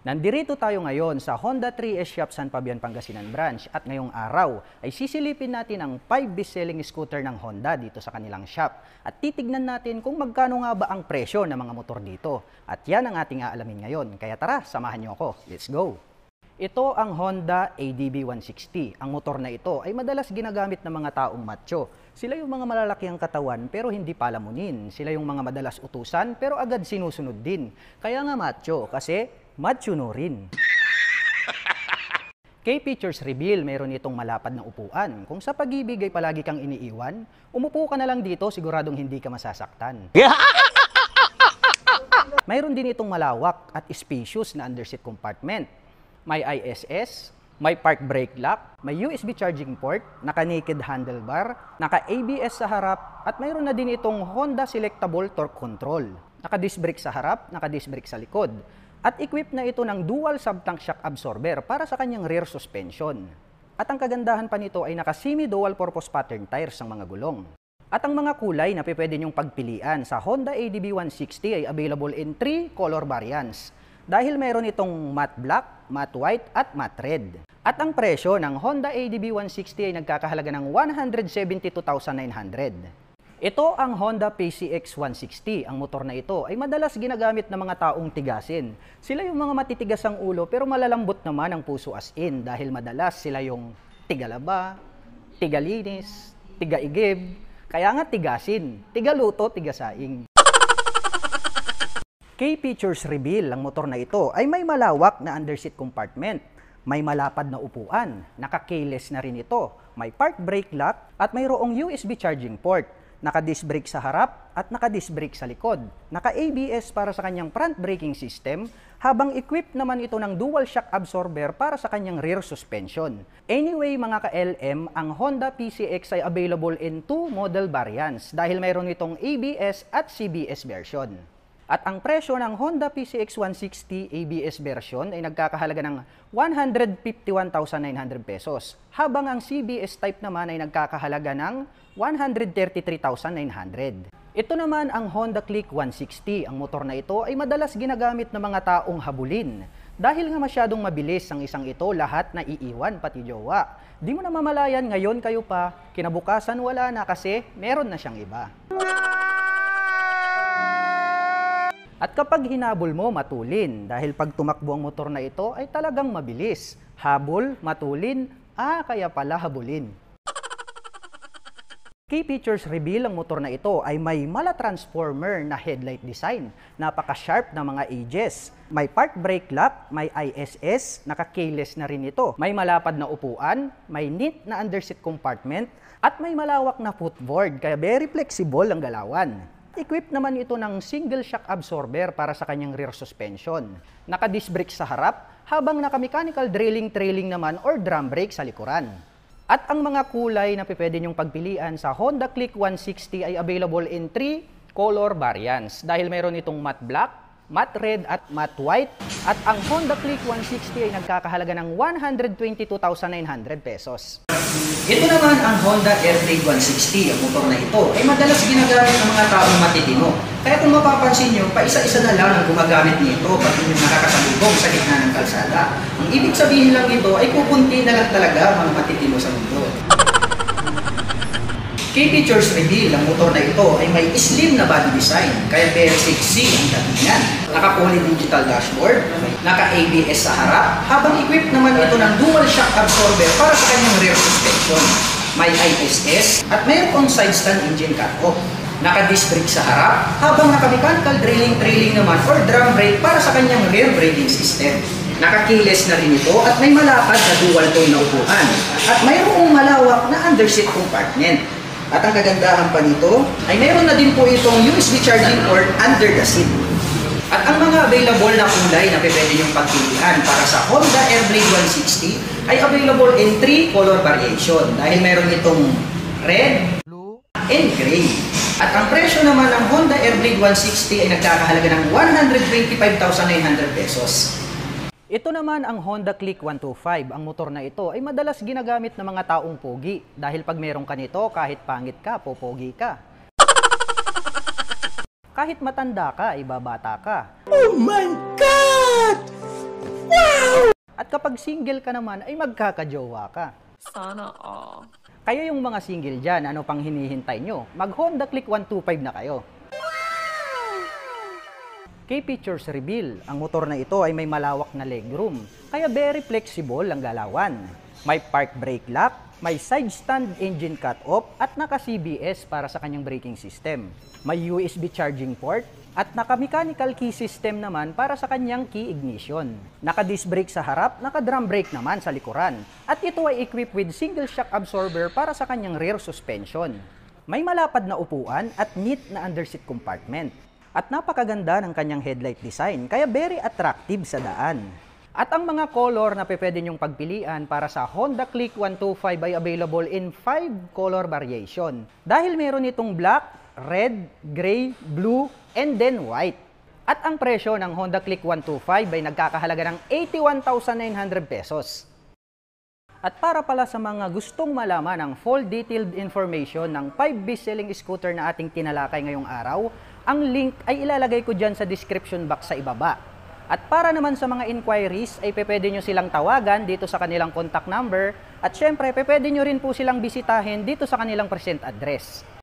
Nandirito tayo ngayon sa Honda 3S Shop San Fabian, Pangasinan branch at ngayong araw ay sisilipin natin ang 5 best-selling scooter ng Honda dito sa kanilang shop at titignan natin kung magkano nga ba ang presyo ng mga motor dito. At yan ang ating aalamin ngayon. Kaya tara, samahan niyo ako. Let's go! Ito ang Honda ADB 160. Ang motor na ito ay madalas ginagamit ng mga taong macho. Sila yung mga malalaki ang katawan pero hindi palamunin. Sila yung mga madalas utusan pero agad sinusunod din. Kaya nga macho kasi macho no rin. Kay Features Reveal, mayroon itong malapad na upuan. Kung sa pag-ibig ay palagi kang iniiwan, umupo ka na lang dito, siguradong hindi ka masasaktan. Mayroon din itong malawak at spacious na underseat compartment. May ISS, may park brake lock, may USB charging port, naka-naked handlebar, naka-ABS sa harap, at mayroon na din itong Honda Selectable Torque Control. Naka-disc brake sa harap, naka-disc brake sa likod. At equipped na ito ng dual sub-tank shock absorber para sa kanyang rear suspension. At ang kagandahan pa nito ay naka-semi dual purpose pattern tires ang mga gulong. At ang mga kulay na pwede nyong pagpilian sa Honda ADB 160 ay available in 3 color variants. Dahil mayroon itong matte black, matte white at matte red. At ang presyo ng Honda ADB 160 ay nagkakahalaga ng 172,900. Ito ang Honda PCX 160. Ang motor na ito ay madalas ginagamit ng mga taong tigasin. Sila yung mga matitigas ang ulo pero malalambot naman ang puso as in dahil madalas sila yung tigalaba, tigalinis, tigaigib, kaya nga tigasin, tigaluto, tigasaing. Kay Features Reveal, ang motor na ito ay may malawak na underseat compartment, may malapad na upuan, naka-keyless na rin ito, may park brake lock at mayroong USB charging port, naka-disc brake sa harap at naka-disc brake sa likod, naka-ABS para sa kanyang front braking system, habang equipped naman ito ng dual shock absorber para sa kanyang rear suspension. Anyway mga ka-LM, ang Honda PCX ay available in 2 model variants dahil mayroon itong ABS at CBS version. At ang presyo ng Honda PCX 160 ABS version ay nagkakahalaga ng 151,900 pesos, habang ang CBS type naman ay nagkakahalaga ng 133,900. Ito naman ang Honda Click 160. Ang motor na ito ay madalas ginagamit ng mga taong habulin. Dahil nga masyadong mabilis ang isang ito, lahat na iiwan pati jowa. Di mo na mamalayan, ngayon kayo pa, kinabukasan wala na kasi meron na siyang iba. At kapag hinabol mo, matulin. Dahil pag tumakbo ang motor na ito ay talagang mabilis. Habol, matulin, kaya pala habulin. Key Features Reveal, ang motor na ito ay may mala-transformer na headlight design. Napaka-sharp na mga edges. May park brake lock, may ISS, naka-keyless na rin ito. May malapad na upuan, may neat na underseat compartment, at may malawak na footboard, kaya very flexible ang galawan. Equipped naman ito ng single shock absorber para sa kanyang rear suspension. Naka-disc brake sa harap, habang naka-mechanical trailing naman or drum brake sa likuran. At ang mga kulay na pwede nyong pagpilian sa Honda Click 160 ay available in 3 color variants. Dahil mayroon itong matte black, matte red at matte white. At ang Honda Click 160 ay nagkakahalaga ng 122,900 pesos. Ito naman ang Honda Airblade 160. Ang motor na ito ay madalas ginagamit ng mga taong matitino. Kaya kung mapapansin nyo, paisa-isa na lang ang gumagamit nito pag inyong nakakasalubong sa gitna ng kalsada. Ang ibig sabihin lang nito ay kukunti na lang talaga mga matitino sa mundo. Key Features Reveal, ang motor na ito ay may slim na body design, kaya very sexy ang datingan. Naka-poly digital dashboard, naka-ABS sa harap, habang equipped naman ito ng dual shock absorber para sa kanyang rear suspension. May ISS at mayroong side stand engine cut-off. Naka-disc brake sa harap, habang naka-mechanical trailing naman or drum brake para sa kanyang rear braking system. Naka-keyless na rin ito at may malapad na dual tone na upuan. At mayroong malawak na underseat compartment. At ang kagandahan pa nito ay mayroon na din po itong USB charging port under the seat. At ang mga available na kulay na pwede niyong pagpilian para sa Honda Airblade 160 ay available in 3 color variation dahil mayroon itong red, blue, and gray. At ang presyo naman ng Honda Airblade 160 ay nagkakahalaga ng 125,900 pesos. Ito naman ang Honda Click 125. Ang motor na ito ay madalas ginagamit ng mga taong pogi. Dahil pag meron ka nito, kahit pangit ka, popogi ka. Kahit matanda ka, ibabata ka. Oh my God! At kapag single ka naman ay magkakajowa ka. Sana all. Kayo yung mga single dyan, ano pang hinihintay nyo? Mag Honda Click 125 na kayo. Key features reveal, ang motor na ito ay may malawak na legroom, kaya very flexible ang galawan. May park brake lock, may side stand engine cut-off at naka-CBS para sa kanyang braking system. May USB charging port at naka-mechanical key system naman para sa kanyang key ignition. Naka-disc brake sa harap, naka-drum brake naman sa likuran. At ito ay equipped with single shock absorber para sa kanyang rear suspension. May malapad na upuan at neat na underseat compartment. At napakaganda ng kanyang headlight design, kaya very attractive sa daan. At ang mga color na pwede nyong pagpilian para sa Honda Click 125 ay available in 5 color variation. Dahil meron itong black, red, gray, blue, and then white. At ang presyo ng Honda Click 125 ay nagkakahalaga ng 81,900 pesos. At para pala sa mga gustong malaman ang full detailed information ng 5 best-selling scooter na ating tinalakay ngayong araw, ang link ay ilalagay ko dyan sa description box sa ibaba. At para naman sa mga inquiries ay pwede nyo silang tawagan dito sa kanilang contact number at syempre pwede nyo rin po silang bisitahin dito sa kanilang present address.